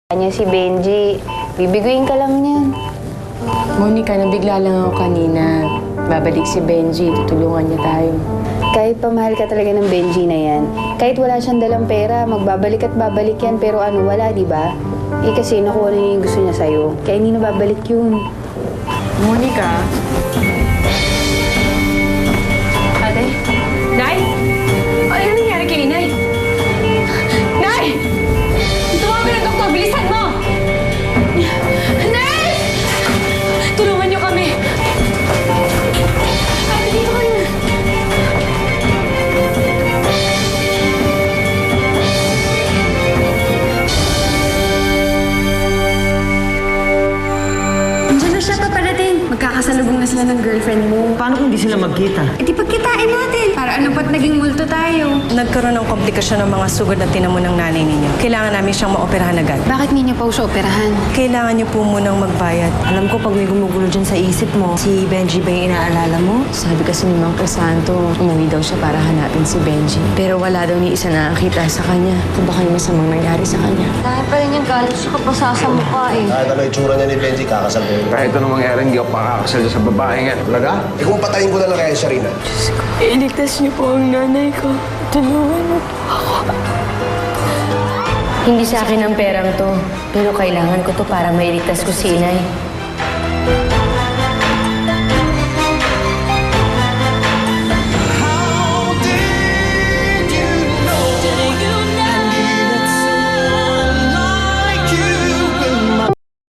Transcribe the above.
Kanya si Benji. Bibiguin ka lang niyan. Monica, nabigla lang ako kanina. Babalik si Benji, tutulungan niya tayo. Kahit pamahal ka talaga ng Benji na yan, kahit wala siyang dalang pera, magbabalik at babalik yan. Pero ano, wala, di ba? Eh kasi nakuha na niya yung gusto niya sa'yo. Kaya hindi na babalik yun. Monica? Ate? Nay? Ano nangyari kay Nay? Nay! Tumawag ng doktor! Bilisan mo! Nay! Tulungan niyo kami! Ate, dito ka na! Andiyan na siya, paparating. Magkakasalubong na sila ng girlfriend mo. Paano kung di sila magkita? E di pagkitain natin. Para ano ba't naging multo tayo? Nagkaroon ng komplikasyon ng mga sugod na tinamo ng nanay ninyo. Kailangan namin siyang maoperahan agad. Bakit ninyo pa siya operahan? Kailangan niyo po munang magbayad. Alam ko pag may gumugulo dyan sa isip mo, si Benji ba yung inaalala mo? Sabi kasi ni Mang Crisanto, umuwi daw siya para hanapin si Benji. Pero wala daw ni isa nakakita sa kanya. Kung baka yung masamang nangyari sa kanya. Dahil pa rin yung galit sa kapasa sa mukha eh. Kahit ano itsura niya ni Benji, kakasal ko yun. Kahit anong mangyari, hindi ako pakakasal sa babae nga. Talaga? Eh kung patayin ko na lang kaya siya rin, Iligtas niyo po ang nanay ko. Tulungan niyo po ako. Hindi sa akin ang perang to, pero kailangan ko to para mailigtas ko si Inay.